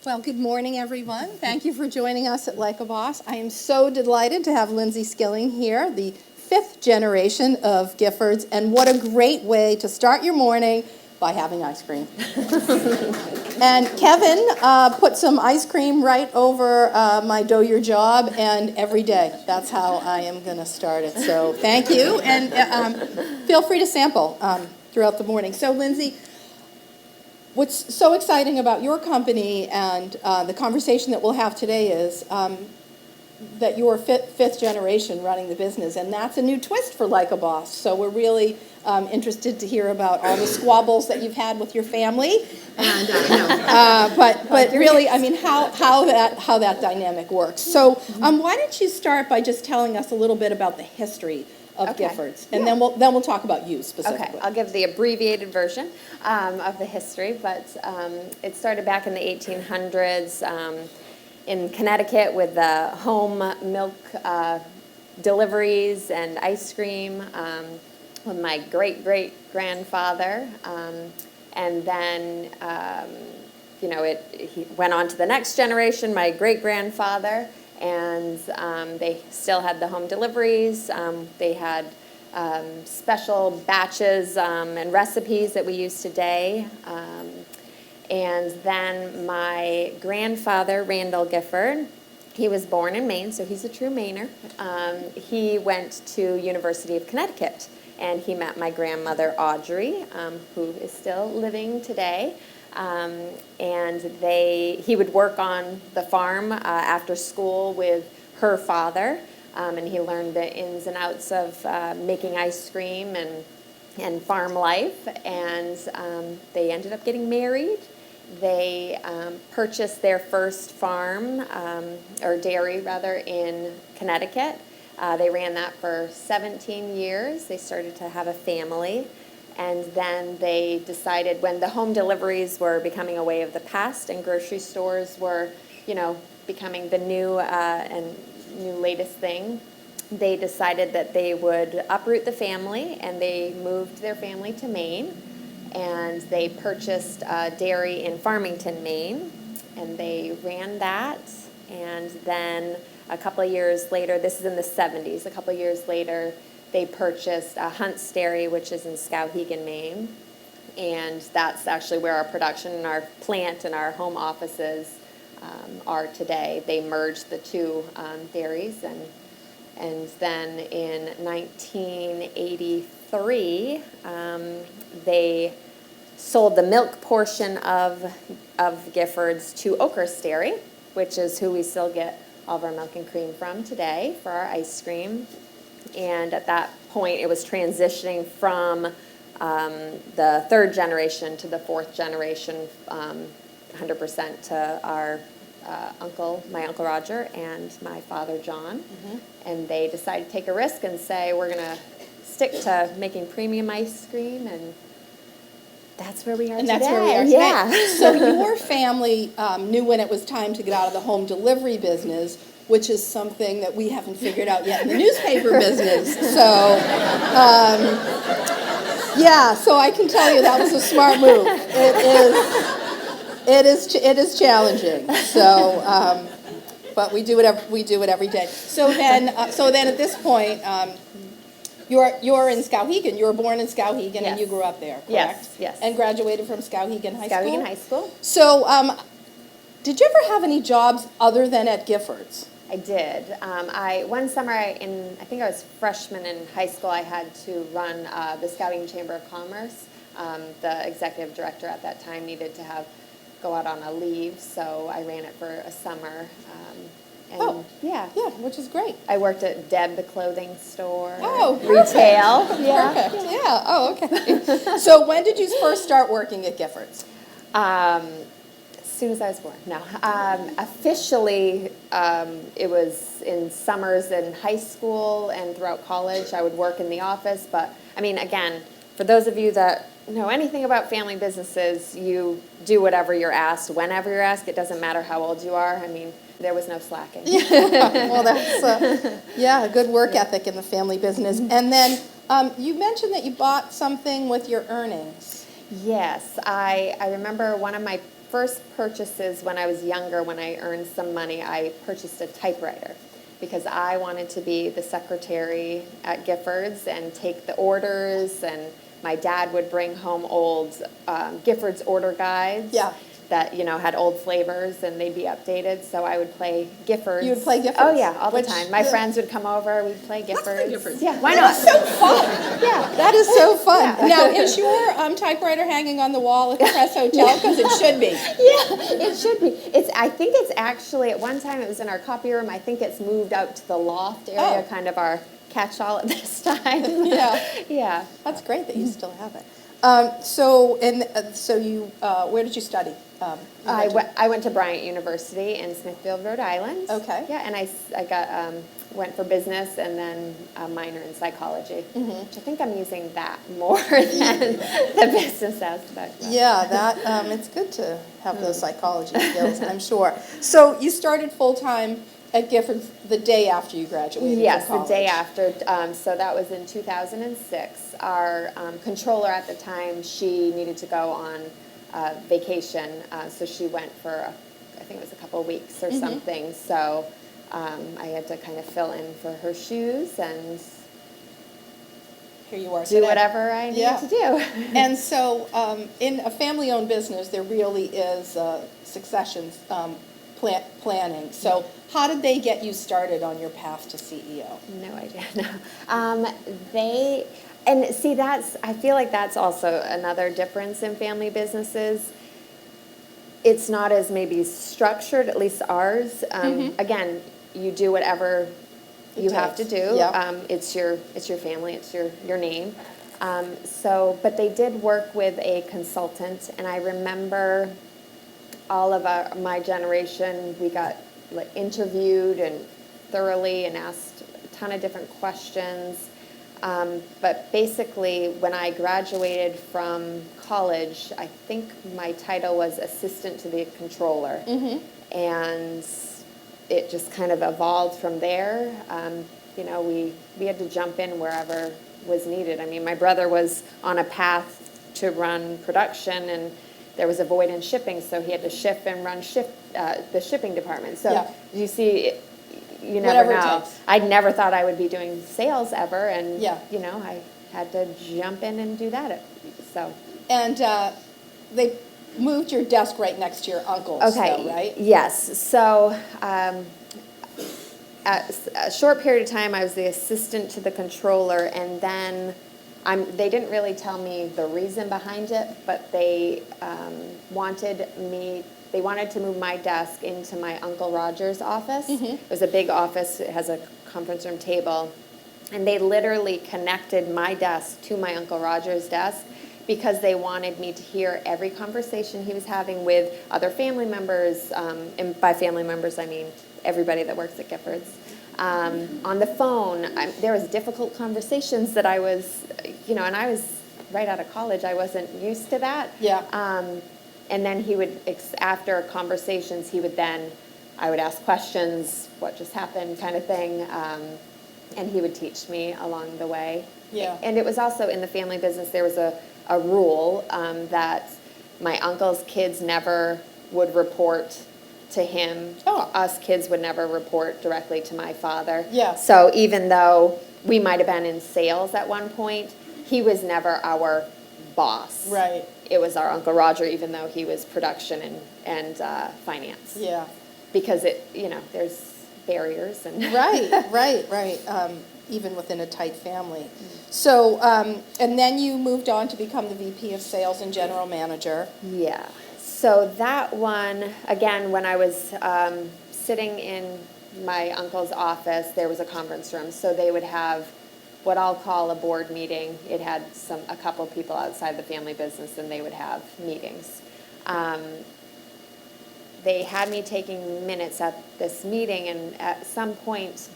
Well, good morning, everyone. Thank you for joining us at Like a Boss. I am so delighted to have Lindsay Skilling here, the fifth generation of Giffords, and what a great way to start your morning by having ice cream. And Kevin put some ice cream right over my Dough Your Job, and every day, that's how I am going to start it. So thank you, and feel free to sample throughout the morning. So Lindsay, what's so exciting about your company and the conversation that we'll have today is that you're fifth generation running the business, and that's a new twist for Like a Boss. So we're really interested to hear about all the squabbles that you've had with your family, and but really, I mean, how that dynamic works. So why don't you start by just telling us a little bit about the history of Giffords, and then we'll talk about you specifically. Okay, I'll give the abbreviated version of the history, but it started back in the 1800s in Connecticut with the home milk deliveries and ice cream with my great-great-grandfather, and then he went on to the next generation, my great-grandfather. And they still had the home deliveries. They had special batches and recipes that we use today. And then my grandfather, Randall Gifford, he was born in Maine, so he's a true Mainer. He went to University of Connecticut, and he met my grandmother, Audrey, who is still living today. And he would work on the farm after school with her father, and he learned the ins and outs of making ice cream and farm life, and they ended up getting married. They purchased their first farm, or dairy rather, in Connecticut. They ran that for 17 years. They started to have a family. And then they decided, when the home deliveries were becoming a way of the past and grocery stores were, becoming the new latest thing, they decided that they would uproot the family, and they moved their family to Maine. And they purchased a dairy in Farmington, Maine, and they ran that. And then a couple of years later, this is in the 70s, a couple of years later, they purchased Hunt's Dairy, which is in Skowhegan, Maine, and that's actually where our production and our plant and our home offices are today. They merged the two dairies, and then in 1983, they sold the milk portion of Gifford's to Oakhurst Dairy, which is who we still get all of our milk and cream from today for our ice cream. And at that point, it was transitioning from the third generation to the fourth generation, 100% to our my Uncle Roger and my father John. Mm-hmm. And they decided to take a risk and say, we're going to stick to making premium ice cream, and that's where we are today. And that's where we are today. Yeah. So your family knew when it was time to get out of the home delivery business, which is something that we haven't figured out yet in the newspaper business. So, so I can tell you that was a smart move. It is challenging. So, but we do it every day. So then at this point, you're in Skowhegan. You were born in Skowhegan, Yes. And you grew up there, correct? Yes. And graduated from Skowhegan High School? Skowhegan High School. So, did you ever have any jobs other than at Gifford's? I did. One summer, I think I was freshman in high school, I had to run the Skowhegan Chamber of Commerce. The executive director at that time needed to go out on a leave, so I ran it for a summer. Yeah, which is great. I worked at Deb, the clothing store. Oh, retail. Yeah. Perfect. Yeah. Oh, okay. So when did you first start working at Gifford's? As soon as I was born. No. Officially, it was in summers in high school and throughout college. I would work in the office. But, I mean, again, for those of you that know anything about family businesses, you do whatever you're asked, whenever you're asked. It doesn't matter how old you are. I mean, there was no slacking. Well, that's, a good work ethic in the family business. And then you mentioned that you bought something with your earnings. Yes, I remember one of my first purchases when I was younger, when I earned some money, I purchased a typewriter because I wanted to be the secretary at Gifford's and take the orders, and my dad would bring home old Gifford's order guides. Yeah. That, had old flavors, and they'd be updated, so I would play Gifford's. You would play Gifford's? Oh, yeah, all the Which- time. My friends would come over, we'd play Gifford's. play Gifford's. Yeah, why not? That's so fun. Yeah. That is so fun. Yeah. Now, is your typewriter hanging on the wall at the Press Hotel? Because it should be. Yeah, it should be. I think it's actually, at one time it was in our copy room. I think it's moved out to the loft area, Oh. kind of our catch-all at this time. Yeah. Yeah. That's great that you still have it. So you, where did you study? I went to Bryant University in Smithfield, Rhode Island. Okay. Yeah, and I got went for business and then a minor in psychology. Which I think I'm using that more than the business aspect. Yeah, that it's good to have those psychology skills, I'm sure. So you started full-time at Gifford the day after you graduated Yes, from the day college. after. So that was in 2006. Our controller at the time, she needed to go on vacation, so she went for, I think it was a couple of weeks or something. So I had to kind of fill in for her shoes and Here you are do today. whatever I needed to do. And so in a family-owned business, there really is succession planning. So how did they get you started on your path to CEO? No idea. No. And see, I feel like that's also another difference in family businesses. It's not as maybe structured, at least ours. Again, you do whatever you have to do. Yeah. It's your family, it's your name. But they did work with a consultant, and I remember all of my generation, we got interviewed and thoroughly and asked a ton of different questions. But basically, when I graduated from college, I think my title was assistant to the controller. And it just kind of evolved from there. We had to jump in wherever was needed. I mean, my brother was on a path to run production, and there was a void in shipping, so he had to shift and run the shipping department. So Yeah. you see, you never Whatever it know. takes. I never thought I would be doing sales ever, and Yeah. I had to jump in and do that. So And they moved your desk right next to your uncle's, okay, though, right? yes. So at a short period of time, I was the assistant to the controller, and then they didn't really tell me the reason behind it, but they wanted to move my desk into my Uncle Roger's office. It was a big office. It has a conference room table. And they literally connected my desk to my Uncle Roger's desk because they wanted me to hear every conversation he was having with other family members. And by family members, I mean everybody that works at Gifford's. On the phone, there was difficult conversations that I was, and I was right out of college. I wasn't used to that. Yeah. And then he would, after conversations, I would ask questions, what just happened kind of thing, and he would teach me along the way. Yeah. And it was also in the family business, there was a rule that my uncle's kids never would report to him. Oh. Us kids would never report directly to my father. Yeah. So even though we might have been in sales at one point, he was never our boss. Right. It was our Uncle Roger, even though he was production and finance. Yeah. Because there's barriers and Right. Even within a tight family. So, and then you moved on to become the VP of Sales and General Manager. Yeah. So that one, again, when I was sitting in my uncle's office, there was a conference room. So they would have what I'll call a board meeting. It had a couple people outside the family business, and they would have meetings. They had me taking minutes at this meeting, and at some point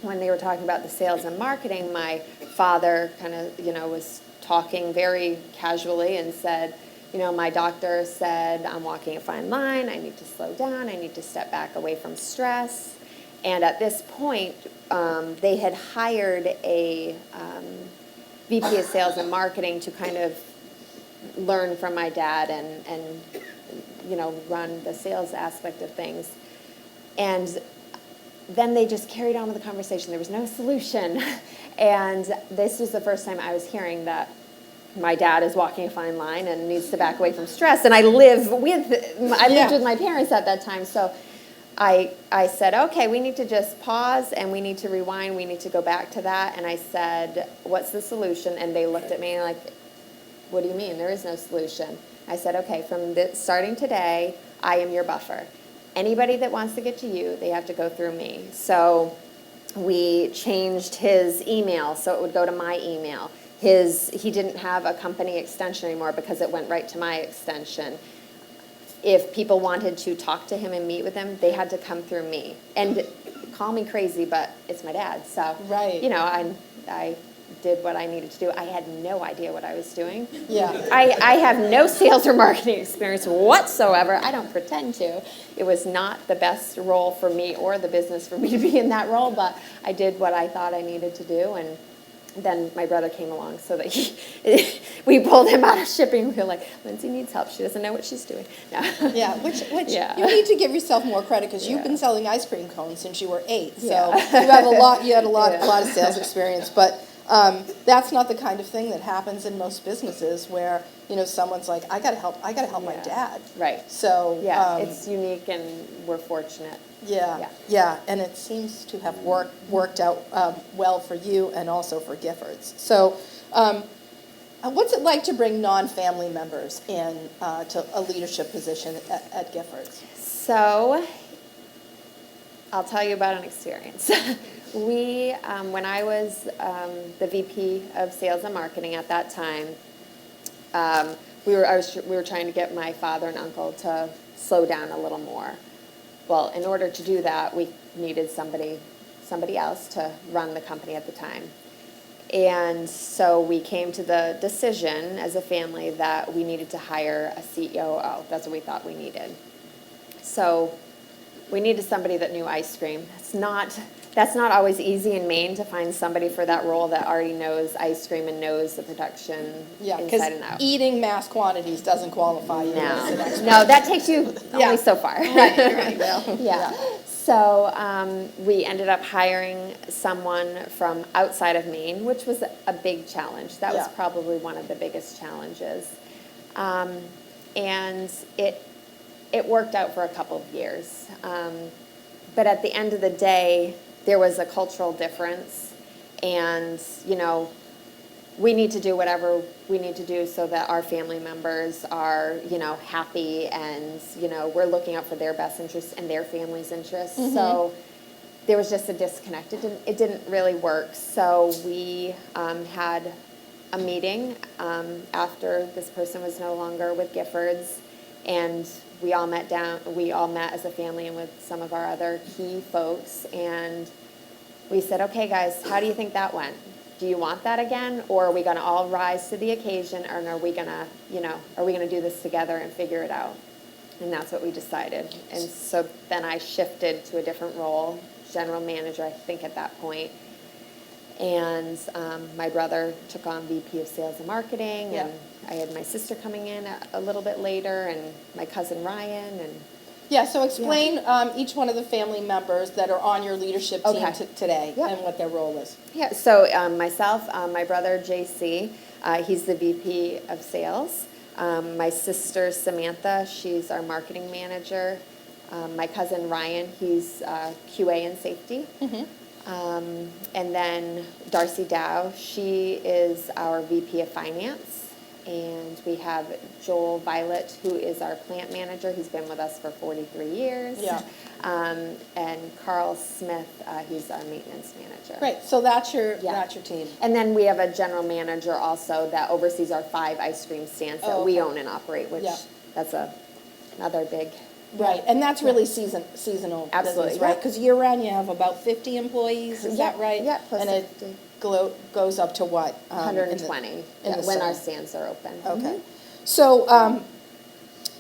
when they were talking about the sales and marketing, my father kind of, was talking very casually and said, my doctor said I'm walking a fine line, I need to slow down, I need to step back away from stress. And at this point, they had hired a VP of sales and marketing to kind of learn from my dad and run the sales aspect of things. And then they just carried on with the conversation. There was no solution. And this was the first time I was hearing that my dad is walking a fine line and needs to back away from stress. And I lived with my parents at that time. So I said, okay, we need to just pause and we need to rewind. We need to go back to that. And I said, what's the solution? And they looked at me like, what do you mean? There is no solution. I said, okay, starting today, I am your buffer. Anybody that wants to get to you, they have to go through me. So we changed his email so it would go to my email. He didn't have a company extension anymore because it went right to my extension. If people wanted to talk to him and meet with him, they had to come through me. And call me crazy, but it's my dad. So, right. I did what I needed to do. I had no idea what I was doing. Yeah. I have no sales or marketing experience whatsoever. I don't pretend to. It was not the best role for me or the business for me to be in that role, but I did what I thought I needed to do, and then my brother came along so that we pulled him out of shipping. We were like, Lindsay needs help. She doesn't know what she's doing. No. Yeah, which you need to give yourself more credit because you've been selling ice cream cones since you were 8. So you had a lot of sales experience, but that's not the kind of thing that happens in most businesses where someone's like, I gotta help my dad. Right. So it's unique and we're fortunate. Yeah, and it seems to have worked out well for you and also for Giffords. So, what's it like to bring non-family members in to a leadership position at Giffords? So, I'll tell you about an experience. When I was the VP of Sales and Marketing at that time, we were trying to get my father and uncle to slow down a little more. Well, in order to do that, we needed somebody else to run the company at the time. And so we came to the decision as a family that we needed to hire a COO. That's what we thought we needed. So we needed somebody that knew ice cream. That's not always easy in Maine to find somebody for that role that already knows ice cream and knows the production inside and out. Eating mass quantities doesn't qualify you as an expert. No, that takes you only so far. Right. Well, yeah. So we ended up hiring someone from outside of Maine, which was a big challenge. That was probably one of the biggest challenges. And it worked out for a couple of years. But at the end of the day, there was a cultural difference, and we need to do whatever we need to do so that our family members are happy, and we're looking out for their best interests and their family's interests. Mm-hmm. So there was just a disconnect. It didn't really work. So we had a meeting after this person was no longer with Giffords, and we all met as a family and with some of our other key folks, and we said, okay, guys, how do you think that went? Do you want that again, or are we going to all rise to the occasion, or are we going to do this together and figure it out? And that's what we decided. And so then I shifted to a different role, general manager, I think, at that point. And my brother took on VP of Sales and Marketing, and I had my sister coming in a little bit later, and my cousin Ryan, and so explain each one of the family members that are on your leadership team today and what their role is. Yeah, so myself, my brother JC, he's the VP of Sales. My sister Samantha, she's our marketing manager. My cousin Ryan, he's QA and safety. Mm-hmm. And then Darcy Dow, she is our VP of Finance. And we have Joel Violet, who is our plant manager. He's been with us for 43 years. Yeah. And Carl Smith, he's our maintenance manager. Great. So that's your team. And then we have a general manager also that oversees our 5 ice cream stands that we own and operate, which that's another big. Right, and that's really seasonal business, right? Because year-round you have about 50 employees, is that right? Yeah, plus and 50. It goes up to what? 120 when our stands are open. Okay. Mm-hmm. So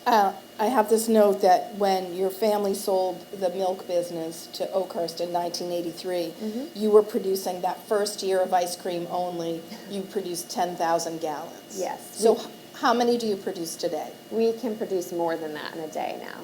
I have this note that when your family sold the milk business to Oakhurst in 1983, you were producing that first year of ice cream only, you produced 10,000 gallons. Yes. So How many do you produce today? We can produce more than that in a day now.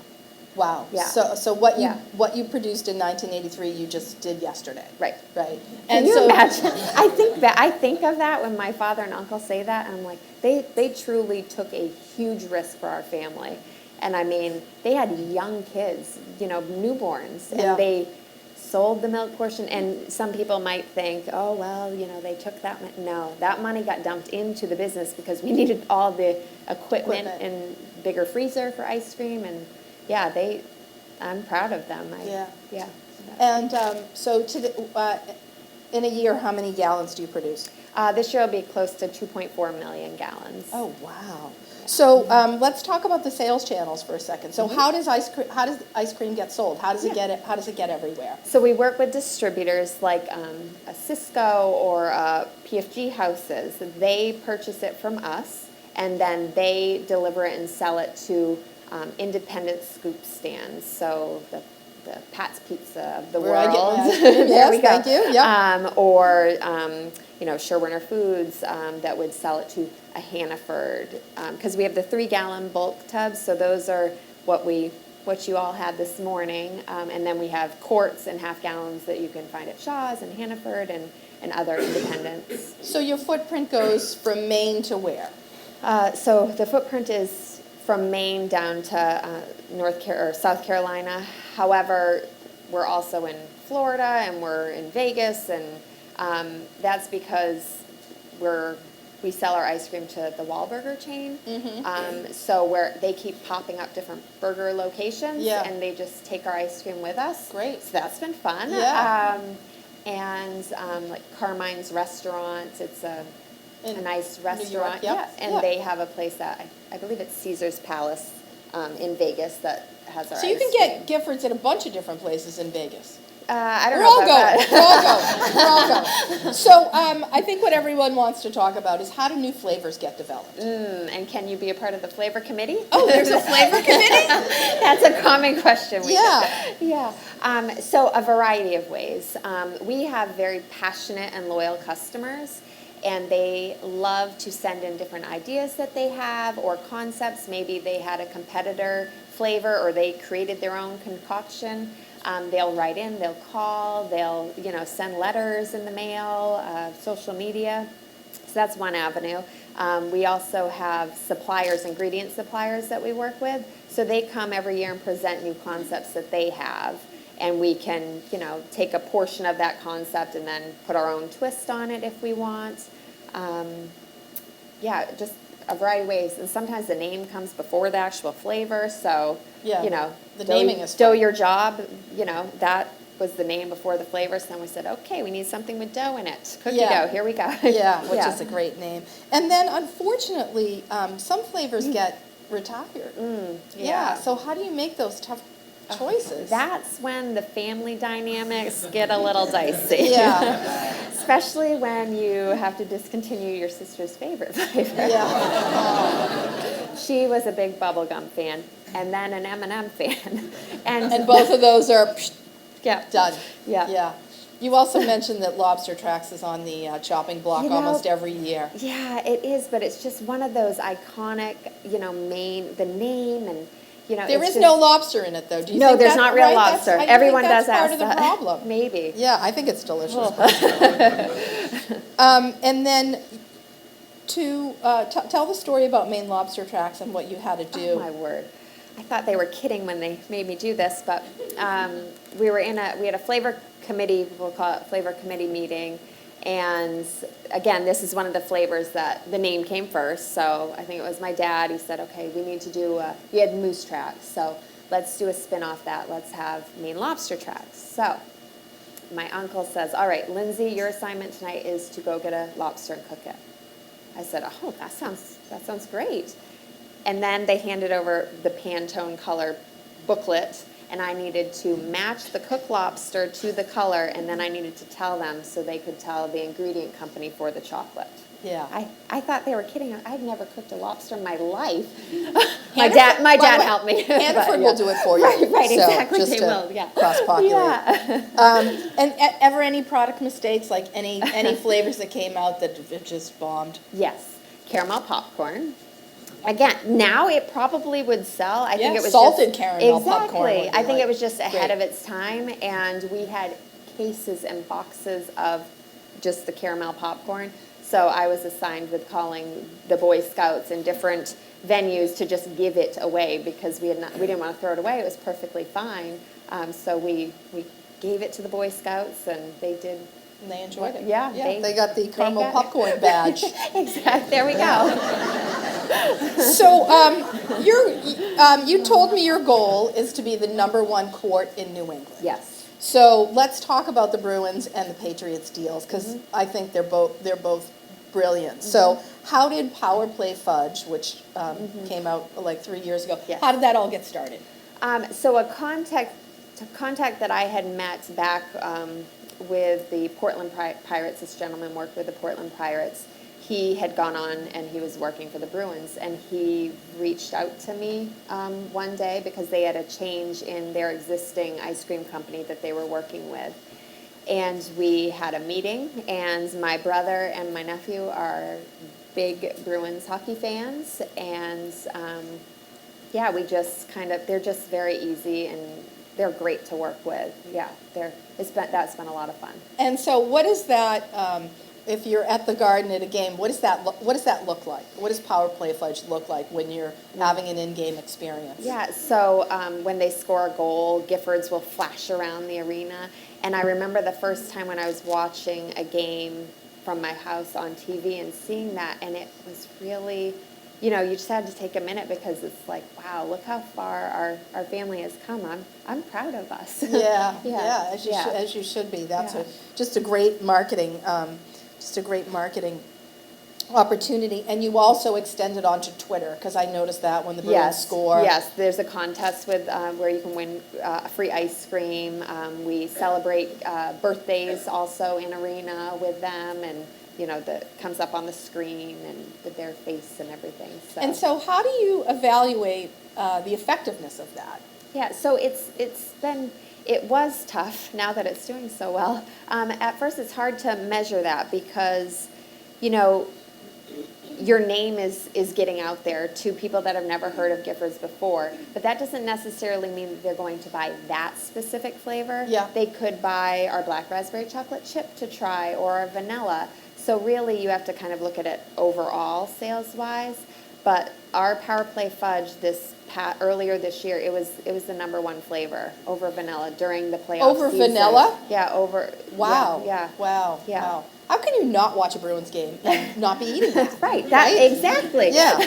Wow. Yeah. So what you Yeah. what you produced in 1983, you just did yesterday. Right. Right. Can you imagine? I think of that when my father and uncle say that, and I'm like, they truly took a huge risk for our family. And I mean, they had young kids, newborns, and Yeah. they sold the milk portion. And some people might think, oh, well, they took that money. No, that money got dumped into the business because we needed all the equipment and bigger freezer for ice cream. And yeah, I'm proud of them. Yeah. And so in a year, how many gallons do you produce? This year will be close to 2.4 million gallons. Oh, wow. So let's talk about the sales channels for a second. So how does ice cream get sold? How does it get How does it get everywhere? So we work with distributors like a Cisco or PFG houses. They purchase it from us, and then they deliver it and sell it to independent scoop stands. So the Pat's Pizza of the Where I world. get my ice cream. There we Yes, go. thank you. Yep. Or Sherwinner Foods that would sell it to a Hannaford, because we have the 3-gallon bulk tubs. So those are what you all had this morning, and then we have quarts and half gallons that you can find at Shaw's and Hannaford and other independents. So your footprint goes from Maine to where? So the footprint is from Maine down to South Carolina. However, we're also in Florida and we're in Vegas, and that's because we sell our ice cream to the Wahlburger chain. So where they keep popping up different burger locations, and they just take our ice cream with us. Great. So that's been fun. Yeah. And like Carmine's Restaurant, it's a nice restaurant. York, yep. And they have a place that I believe it's Caesar's Palace in Vegas that has our So you ice can cream. get Giffords at a bunch of different places in Vegas. I don't We're know all about going. that. We're all going. So I think what everyone wants to talk about is how do new flavors get developed? And can you be a part of the flavor committee? Oh, there's a flavor committee? That's a common question. Yeah. So a variety of ways. We have very passionate and loyal customers, and they love to send in different ideas that they have or concepts. Maybe they had a competitor flavor or they created their own concoction. They'll write in, they'll call, they'll send letters in the mail, social media. So that's one avenue. We also have suppliers, ingredient suppliers that we work with. So they come every year and present new concepts that they have. And we can, take a portion of that concept and then put our own twist on it if we want. Just a variety of ways. And sometimes the name comes before the actual flavor. So, the naming is dough fun. your job, that was the name before the flavor. So then we said, okay, we need something with dough in it. Cookie dough, here we go. Which is a great name. And then, unfortunately, some flavors get retired. So how do you make those tough choices? That's when the family dynamics get a little dicey. Especially when you have to discontinue your sister's favorite flavor. She was a big bubblegum fan and then an M&M fan. And both of those are done. Yeah. You also mentioned that Lobster Tracks is on the chopping block almost every year. Yeah, it is, but it's just one of those iconic, Maine, the name and, there is no lobster in it, though. Do you no, think there's that's not real right? lobster. Everyone does ask part of the that. problem. Maybe. Yeah, I think it's delicious. And then to tell the story about Maine Lobster Tracks and what you had to do. Oh, my word. I thought they were kidding when they made me do this, but we had a flavor committee, we'll call it flavor committee meeting, and again, this is one of the flavors that the name came first, so I think it was my dad. He said, okay, we need to do, we had moose tracks, so let's do a spin off that. Let's have Maine Lobster Tracks. So my uncle says, all right, Lindsay, your assignment tonight is to go get a lobster and cook it. I said, oh, that sounds great. And then they handed over the Pantone color booklet, and I needed to match the cooked lobster to the color, and then I needed to tell them so they could tell the ingredient company for the chocolate. Yeah. I thought they were kidding. I'd never cooked a lobster in my life. my dad helped me. Hannaford will do it for you. Right, so exactly. Just they will, yeah. Cross-populate. Yeah. And ever any product mistakes, like any flavors that came out that just bombed? Yes. Caramel popcorn. Again, now it probably would sell. I think it was salted just, caramel popcorn would exactly. be I think like it was just ahead great. of its time, and we had cases and boxes of just the caramel popcorn. So I was assigned with calling the Boy Scouts in different venues to just give it away because we didn't want to throw it away. It was perfectly fine. So we gave it to the Boy Scouts, and they did. And they enjoyed it. Yeah, they got the caramel got it. popcorn badge. Exactly. There we go. So you told me your goal is to be the #1 court in New England. Yes. So let's talk about the Bruins and the Patriots deals, because I think they're both brilliant. So how did Power Play Fudge, which came out like 3 years ago, Yes. how did that all get started? So a contact that I had met back with the Portland Pirates, this gentleman worked with the Portland Pirates. He had gone on and he was working for the Bruins, and he reached out to me one day because they had a change in their existing ice cream company that they were working with. And we had a meeting, and my brother and my nephew are big Bruins hockey fans, and yeah, we just they're just very easy, and they're great to work with. Yeah, that's been a lot of fun. And so what is that, if you're at the Garden at a game, what does that look like? What does Power Play Fudge look like when you're having an in-game experience? Yeah, so when they score a goal, Giffords will flash around the arena. And I remember the first time when I was watching a game from my house on TV and seeing that, and it was really, you just had to take a minute because it's like, wow, look how far our family has come. I'm proud of us. Yeah, Yeah. as you should be. That's Yeah. just a great marketing opportunity. And you also extended onto Twitter, because I noticed that when the Bruins score. Yes, there's a contest with where you can win free ice cream. We celebrate birthdays also in arena with them, and that comes up on the screen and with their face and everything. And so how do you evaluate the effectiveness of that? Yeah, so it was tough now that it's doing so well. At first it's hard to measure that because, your name is getting out there to people that have never heard of Giffords before, but that doesn't necessarily mean that they're going to buy that specific flavor. Yeah. They could buy our black raspberry chocolate chip to try or our vanilla. So really you have to kind of look at it overall sales-wise. But our Power Play Fudge earlier this year, it was the #1 flavor over vanilla during the playoff Over season. vanilla? Yeah, over. Wow. Yeah. Wow. Yeah. Wow. How can you not watch a Bruins game and not be eating that? Right. Exactly. Yeah.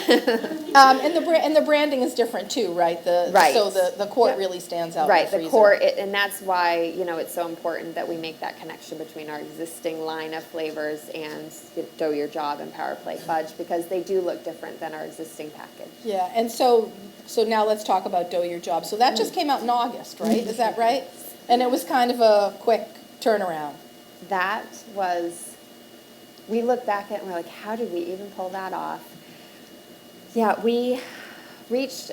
And the branding is different too, right? Right. So the court Yep. really stands out. Right, in the the freezer. core, and that's why, it's so important that we make that connection between our existing line of flavors and Dough Your Job and Power Play Fudge, because they do look different than our existing package. Yeah, and so now let's talk about Dough Your Job. So that just came out in August, right? Is that right? And it was kind of a quick turnaround. That was, we look back at it and we're like, how did we even pull that off? Yeah, we reached,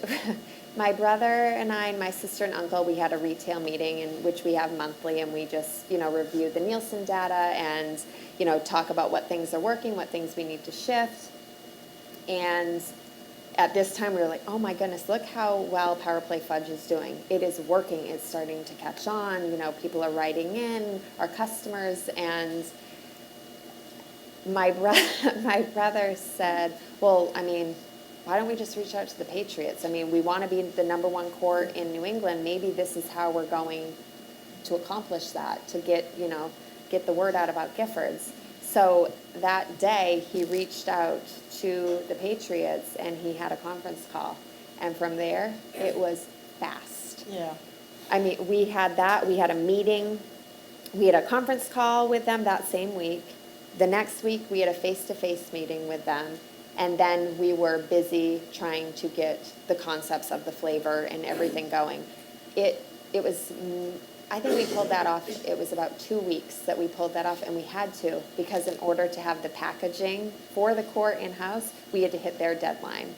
my brother and I and my sister and uncle, we had a retail meeting in which we have monthly, and we just, review the Nielsen data and, talk about what things are working, what things we need to shift. And at this time we were like, oh my goodness, look how well Power Play Fudge is doing. It is working. It's starting to catch on. People are writing in, our customers, and my brother said, well, why don't we just reach out to the Patriots? We want to be the #1 court in New England. Maybe this is how we're going to accomplish that, to get the word out about Giffords. So that day he reached out to the Patriots and he had a conference call. And from there, it was fast. Yeah. We had a meeting, we had a conference call with them that same week. The next week, we had a face-to-face meeting with them, and then we were busy trying to get the concepts of the flavor and everything going. It was, I think we pulled that off, it was about 2 weeks that we pulled that off, and we had to, because in order to have the packaging for the court in-house, we had to hit their deadline,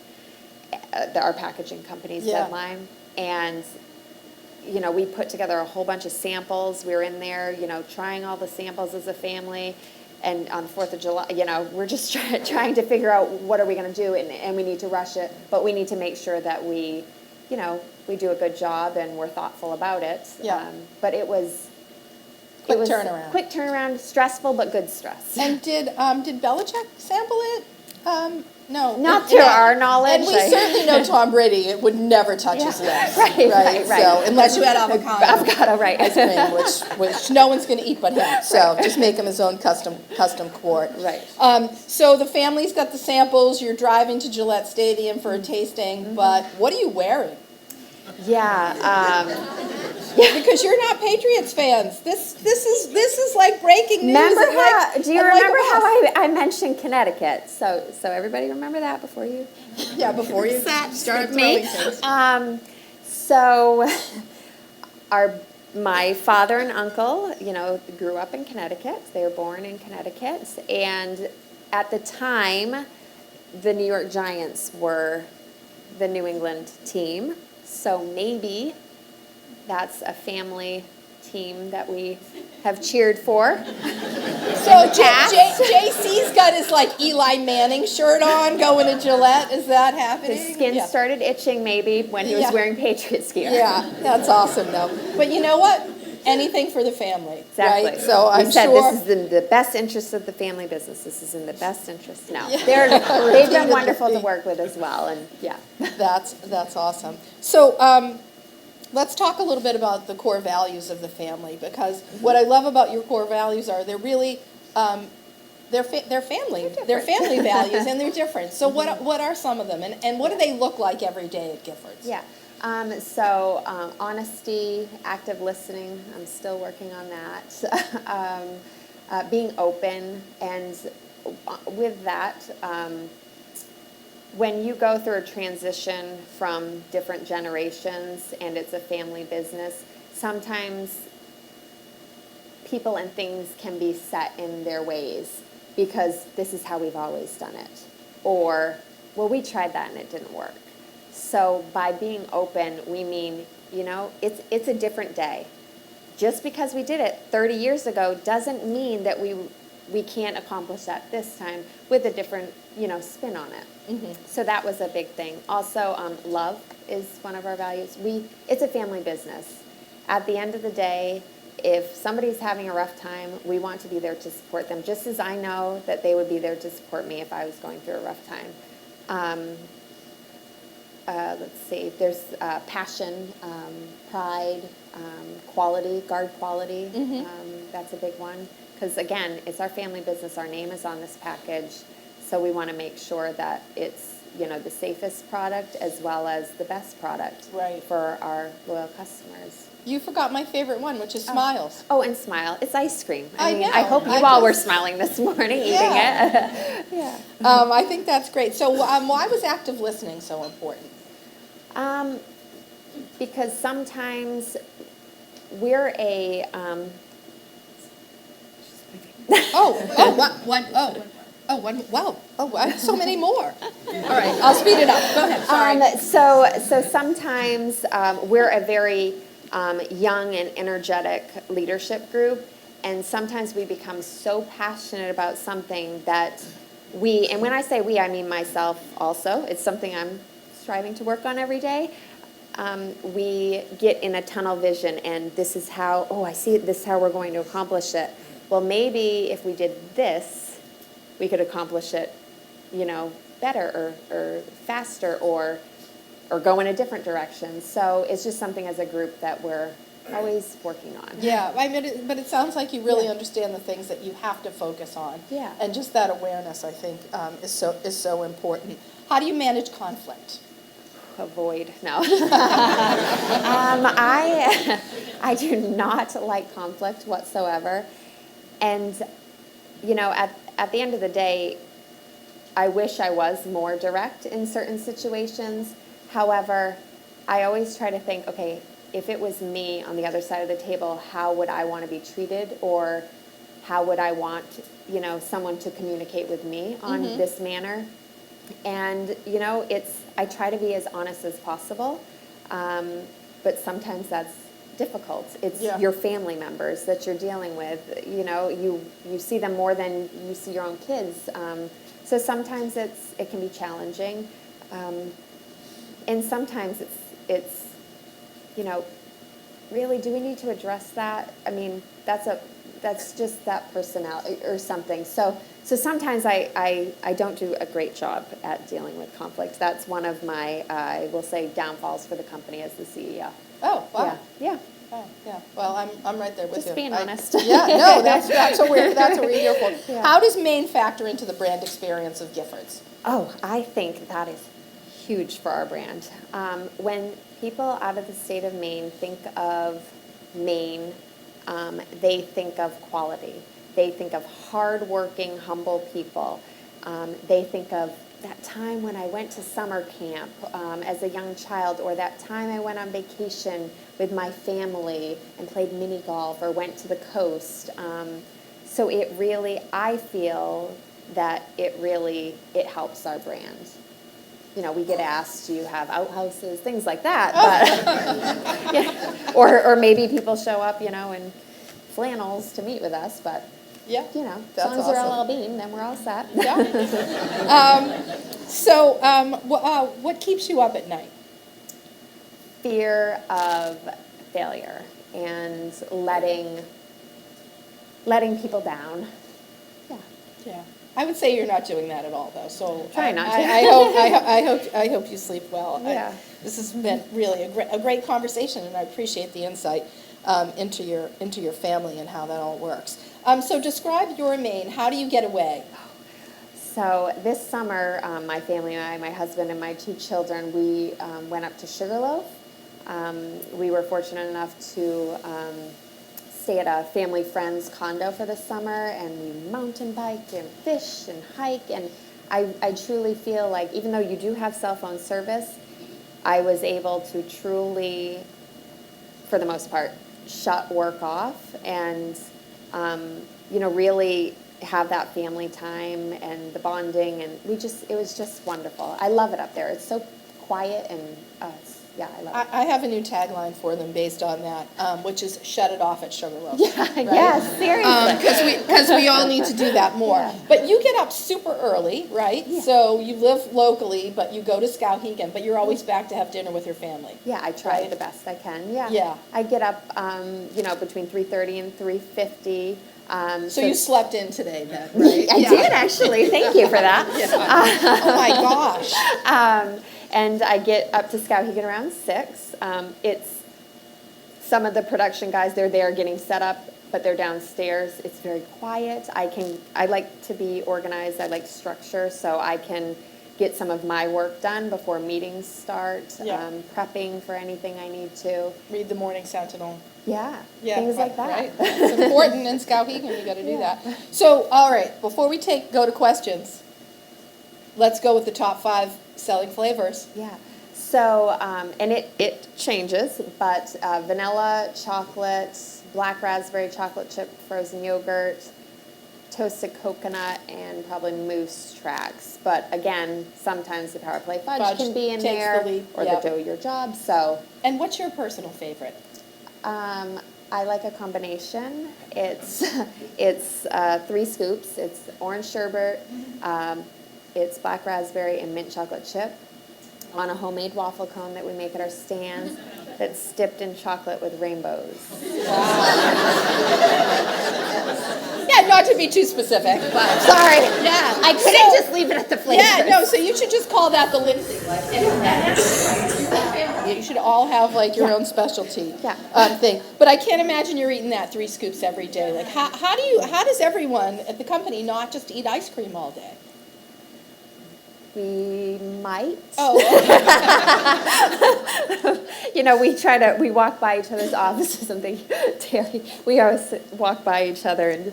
our packaging company's deadline. And we put together a whole bunch of samples. We were in there, trying all the samples as a family. and on the 4th of July, we're just trying to figure out what are we going to do, and we need to rush it, but we need to make sure that we do a good job and we're thoughtful about it. Yeah. But it was Turnaround. Quick turnaround, stressful, but good stress. And did Belichick sample it? No. Not to our knowledge. And we certainly know Tom Brady would never touch his lips. Right. So unless you had avocado Right. ice cream, which no one's going to eat but him. So just make him his own custom quart. Right. So the family's got the samples. You're driving to Gillette Stadium for a tasting, but what are you wearing? Yeah. Because you're not Patriots fans. This is like breaking news. Do you remember how I mentioned Connecticut? So everybody remember that before you? Yeah, before you started me. throwing things. So my father and uncle, grew up in Connecticut. They were born in Connecticut, and at the time, the New York Giants were the New England team. So maybe that's a family team that we have cheered for. So JC's got his Eli Manning shirt on going to Gillette. Is that happening? His skin started itching maybe when he was wearing Patriots gear. Yeah, that's awesome though. But you know what? Anything for the family. Exactly. Right? So I'm said sure this is in the best interest of the family business. This is in the best interest. No, they've been wonderful to work with as well, and yeah. That's awesome. So let's talk a little bit about the core values of the family, because what I love about your core values are they're really they're family. They're family values, and they're different. So what are some of them, and what do they look like every day at Gifford's? Yeah. Honesty, active listening, I'm still working on that. Being open, and with that, when you go through a transition from different generations and it's a family business, sometimes people and things can be set in their ways because this is how we've always done it. Or, well, we tried that and it didn't work. So by being open, we mean, it's a different day. Just because we did it 30 years ago doesn't mean that we can't accomplish that this time with a different, spin on it. Mm-hmm. So that was a big thing. Also, love is one of our values. It's a family business. At the end of the day, if somebody's having a rough time, we want to be there to support them, just as I know that they would be there to support me if I was going through a rough time. Let's see, there's passion, pride, quality, guard quality. Mm-hmm. That's a big one. Because, again, it's our family business. Our name is on this package. So we want to make sure that it's, the safest product as well as the best product for our loyal customers. You forgot my favorite one, which is Smiles. Oh, and Smile. It's ice cream. I mean, know. I hope you all were smiling this morning eating it. Yeah. I think that's great. So why was active listening so important? Because sometimes we're a... so many more. All right, I'll speed it up. Go ahead, sorry. So sometimes we're a very young and energetic leadership group, and sometimes we become so passionate about something that and when I say we, I mean myself also. It's something I'm striving to work on every day. We get in a tunnel vision, and this is how, I see it, this is how we're going to accomplish it. Well, maybe if we did this, we could accomplish it, better or faster or go in a different direction. So it's just something as a group that we're always working on. Yeah, but it sounds like you really understand the things that you have to focus on. Yeah. And just that awareness, I think, is so important. How do you manage conflict? Avoid. No. I do not like conflict whatsoever. And, at the end of the day, I wish I was more direct in certain situations. However, I always try to think, okay, if it was me on the other side of the table, how would I want to be treated, or how would I want, someone to communicate with me on this manner? And, I try to be as honest as possible, but sometimes that's difficult. It's Yeah. your family members that you're dealing with. You know, you see them more than you see your own kids. So sometimes it can be challenging, and sometimes it's you know, really, do we need to address that? I mean, that's just that personality or something. So sometimes I don't do a great job at dealing with conflict. That's one of my, I will say, downfalls for the company as the CEO. Oh, wow. Yeah. Oh, yeah. Well, I'm right there with you. Just being honest. Yeah, no, that's what we're here for. Yeah. How does Maine factor into the brand experience of Giffords? Oh, I think that is huge for our brand. When people out of the state of Maine think of Maine, they think of quality. They think of hardworking, humble people. They think of that time when I went to summer camp as a young child, or that time I went on vacation with my family and played mini golf or went to the coast. So it really, I feel that it helps our brand. You know, we get asked, do you have outhouses, things like that. But, yeah. Or maybe people show up, you know, in flannels to meet with us. But, Yeah, you know, as that's long as they're awesome. all bean, then we're all set. Yeah. What keeps you up at night? Fear of failure and letting people down. Yeah. Yeah. I would say you're not doing that at all, though. So Try not to. I hope you sleep well. Yeah. This has been really a great conversation, and I appreciate the insight into your family and how that all works. So describe your Maine. How do you get away? So this summer, my family and I, my husband and my 2 children, we went up to Sugarloaf. We were fortunate enough to stay at a family friend's condo for the summer, and we mountain biked and fished and hiked. And I truly feel like, even though you do have cell phone service, I was able to truly, for the most part, shut work off and, you know, really have that family time and the bonding, and it was just wonderful. I love it up there. It's so quiet, and yeah, I love it. I have a new tagline for them based on that, which is "Shut it off at Sugarloaf." Yeah, right? yes, seriously. Because we all need to do that more. Yeah. But you get up super early, right? Yeah. So you live locally, but you go to Skowhegan, but you're always back to have dinner with your family. Yeah, I try Right. the best I can. Yeah. Yeah. I get up, you know, between 3:30 and 3:50. So you slept in today then, right? I did actually. Thank you for that. Oh my gosh. And I get up to Skowhegan around 6. It's some of the production guys, they're there getting set up, but they're downstairs. It's very quiet. I like to be organized. I like structure, so I can get some of my work done before meetings start, Yeah. prepping for anything I need to. Read the Morning Sentinel. Yeah, Yeah, things like that. Right? It's important in Skowhegan. You got to do that. So, all right, before we go to questions, let's go with the top 5 selling flavors. Yeah. So, and it changes, but vanilla, chocolate, black raspberry, chocolate chip, frozen yogurt, toasted coconut, and probably mousse tracks. But again, sometimes the Power Play Fudge can be in takes there, the lead. or Yep. the Dough Your Job. So, And what's your personal favorite? I like a combination. It's 3 scoops. It's orange sherbet, it's black raspberry and mint chocolate chip on a homemade waffle cone that we make at our stand that's dipped in chocolate with rainbows. Yeah, not to be too specific, but Sorry. yeah, I couldn't just leave it at the flavor. Yeah, no. So you should just call that the Lindsay. You should all have like your own specialty thing. But I can't imagine you're eating that 3 scoops every day. Like, how does everyone at the company not just eat ice cream all day? We might. Oh. You know, we walk by each other's offices and think, Terry, we always walk by each other and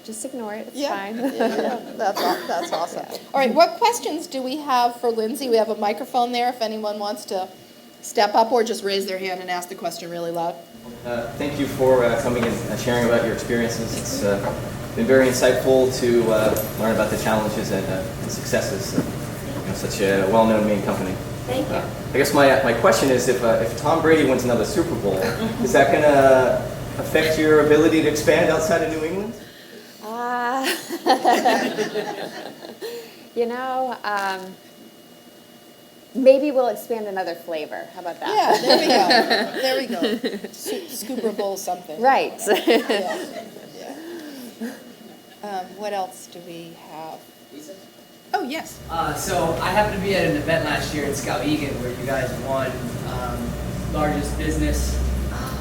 just ignore it. It's fine. Yeah, that's awesome. All right, what questions do we have for Lindsay? We have a microphone there if anyone wants to step up or just raise their hand and ask the question really loud. Thank you for coming and sharing about your experiences. It's been very insightful to learn about the challenges and the successes of such a well-known Maine company. Thank you. I guess my question is, if Tom Brady wins another Super Bowl, is that going to affect your ability to expand outside of New England? You know, maybe we'll expand another flavor. How about that? Yeah, there we go. There we go. Scooper Bowl something. Right. Yeah. What else do we have? Oh, yes. So I happened to be at an event last year in Skowhegan where you guys won largest business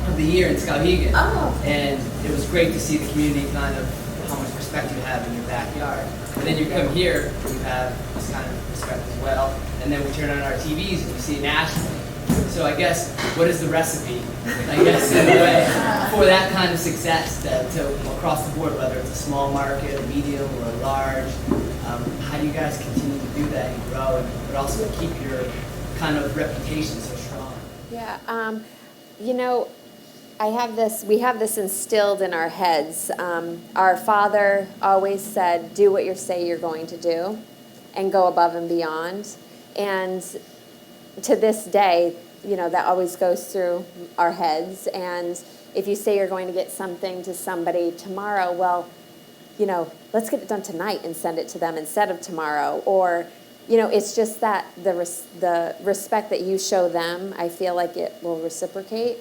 of the year in Skowhegan. Oh. And it was great to see the community kind of how much respect you have in your backyard. And then you come here, you have this kind of respect as well. And then we turn on our TVs and we see it nationally. So I guess, what is the recipe, I guess, in a way, for that kind of success to across the board, whether it's a small market, a medium, or a large? How do you guys continue to do that and grow, but also keep your kind of reputation so strong? Yeah. You know, we have this instilled in our heads. Our father always said, do what you say you're going to do and go above and beyond. And to this day, you know, that always goes through our heads. And if you say you're going to get something to somebody tomorrow, well, you know, let's get it done tonight and send it to them instead of tomorrow. Or, you know, it's just that the respect that you show them, I feel like it will reciprocate.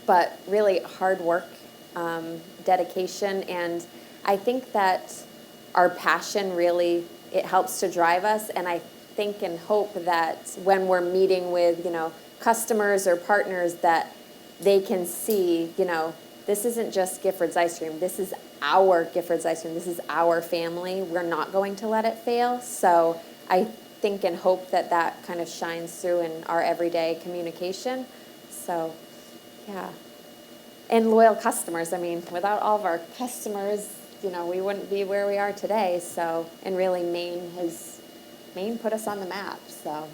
But really hard work, dedication, and I think that our passion really, it helps to drive us. And I think and hope that when we're meeting with, you know, customers or partners, that they can see, you know, this isn't just Gifford's Ice Cream. This is our Gifford's Ice Cream. This is our family. We're not going to let it fail. So I think and hope that that kind of shines through in our everyday communication. So, yeah. And loyal customers. I mean, without all of our customers, you know, we wouldn't be where we are today. So, and really Maine put us on the map, so.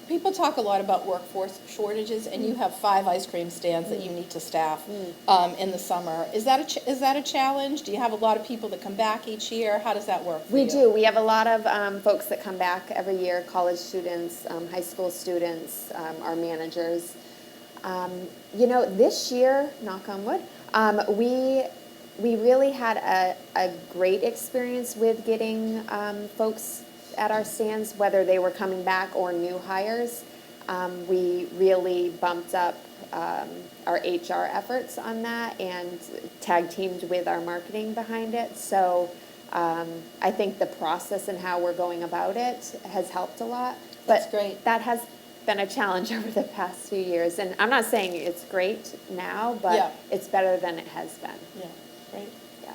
People talk a lot about workforce shortages, and you have 5 ice cream stands that you need to staff in the summer. Is that a challenge? Do you have a lot of people that come back each year? How does that work for you? We do. We have a lot of folks that come back every year, college students, high school students, our managers. You know, this year, knock on wood, we really had a great experience with getting folks at our stands, whether they were coming back or new hires. We really bumped up our HR efforts on that and tag teamed with our marketing behind it. So I think the process and how we're going about it has helped a lot. That's great. That has been a challenge over the past few years. And I'm not saying it's great now, but it's better than it has been. Yeah, great. Yeah.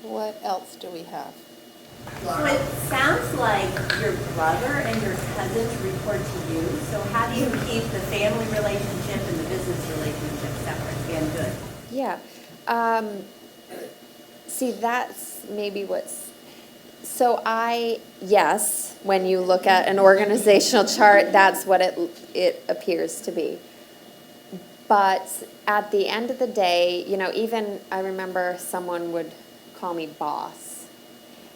What else do we have? So it sounds like your brother and your cousins report to you. So how do you keep the family relationship and the business relationship separate and good? Yeah. See, that's maybe what's... So yes, when you look at an organizational chart, that's what it appears to be. But at the end of the day, you know, even I remember someone would call me boss.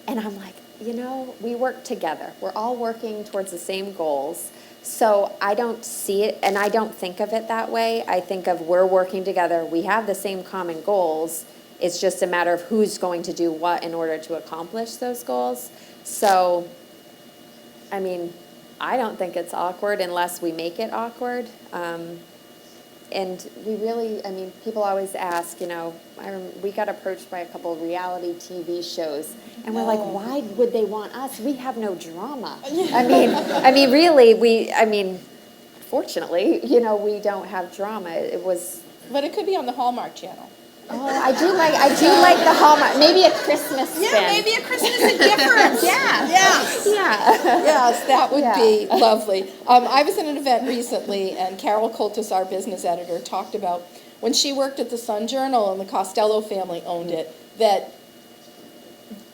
And I'm like, you know, we work together. We're all working towards the same goals. So I don't see it, and I don't think of it that way. I think of we're working together. We have the same common goals. It's just a matter of who's going to do what in order to accomplish those goals. So, I mean, I don't think it's awkward unless we make it awkward. And we really, I mean, people always ask, you know, we got approached by a couple of reality TV shows, and we're like, why would they want us? We have no drama. I mean, really, fortunately, you know, we don't have drama. It was. But it could be on the Hallmark Channel. Oh, I do like the Hallmark. Maybe a Christmas spin. Yeah, maybe a Christmas at Gifford's. Yes. Yes, that would be lovely. I was at an event recently, and Carol Coltis, our business editor, talked about when she worked at the Sun Journal and the Costello family owned it, that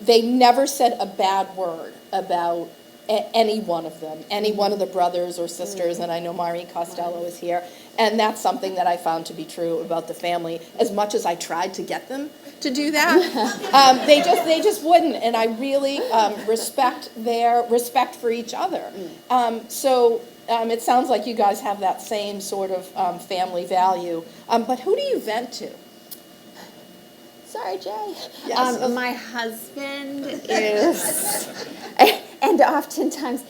they never said a bad word about any one of them, any one of the brothers or sisters, and I know Maureen Costello is here, and that's something that I found to be true about the family, as much as I tried to get them to do that. They just wouldn't, and I really respect their respect for each other. It sounds like you guys have that same sort of family value. But who do you vent to? Sorry, Jay. Yes. My husband is, and oftentimes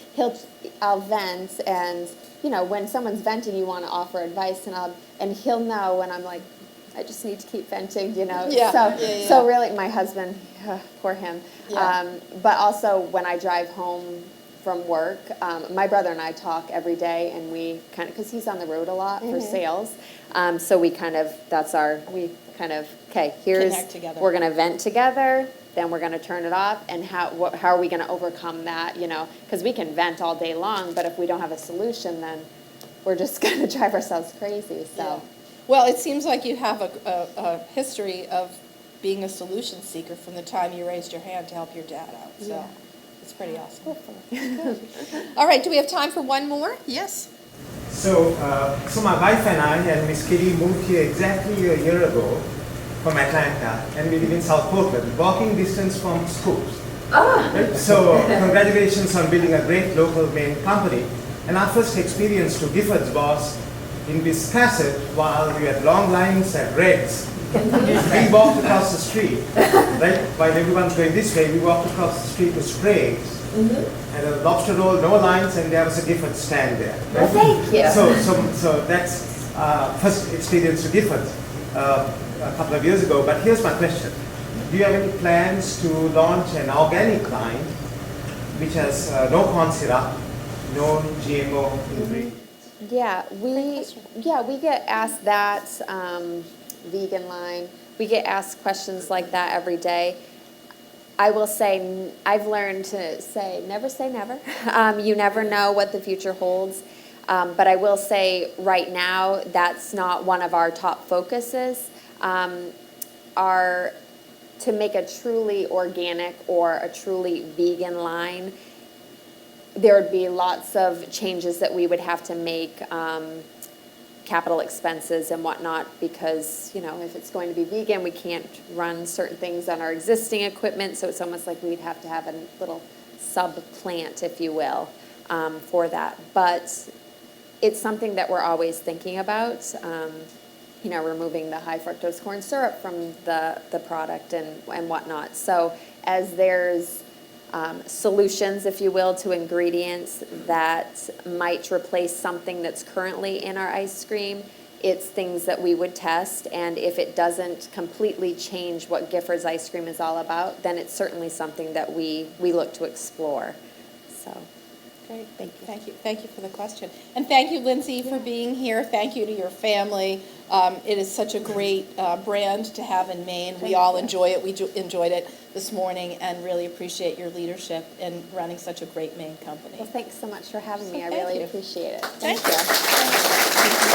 I'll vent, and when someone's venting, you want to offer advice, and he'll know when I'm like, I just need to keep venting, Yeah. So really, my husband, poor him. Yeah. But also when I drive home from work, my brother and I talk every day, and we kind of, because he's on the road a lot for sales, so we kind of, okay, Connect together. we're going to vent together, then we're going to turn it off, and how are we going to overcome that, because we can vent all day long, but if we don't have a solution, then we're just going to drive ourselves crazy, so. Yeah. Well, it seems like you have a history of being a solution seeker from the time you raised your hand to help your dad out, so it's pretty awesome. All right, do we have time for one more? Yes? So my wife and I and Miss Kitty moved here exactly a year ago from Atlanta, and we live in South Portland, walking distance from schools. Right? So congratulations on building a great local Maine company. And our first experience to Gifford's was in Wisconsin while we had long lines at Red's. We walked across the street, right? While everyone's going this way, we walked across the street to Sprague's. And a lobster roll, no lines, and there was a Gifford stand there. Right? Well, thank you. So that's first experience to Gifford a couple of years ago. But here's my question: do you have any plans to launch an organic line which has no corn syrup, no GMO ingredients? We get asked that, vegan line. We get asked questions like that every day. I will say, I've learned to say never. You never know what the future holds. But I will say right now, that's not one of our top focuses. To make a truly organic or a truly vegan line, there would be lots of changes that we would have to make, capital expenses and whatnot, because, if it's going to be vegan, we can't run certain things on our existing equipment, so it's almost like we'd have to have a little sub-plant, if you will, for that. But it's something that we're always thinking about, removing the high fructose corn syrup from the product and whatnot. So as there's solutions, if you will, to ingredients that might replace something that's currently in our ice cream, it's things that we would test, and if it doesn't completely change what Gifford's ice cream is all about, then it's certainly something that we look to explore. So, Great, thank you. Thank you for the question. And thank you, Lindsay, for being here. Thank you to your family. It is such a great brand to have in Maine. We all enjoy it. We enjoyed it this morning and really appreciate your leadership in running such a great Maine company. well, thanks so much for having me. I Thank really you. appreciate it. Thank Thank you. you.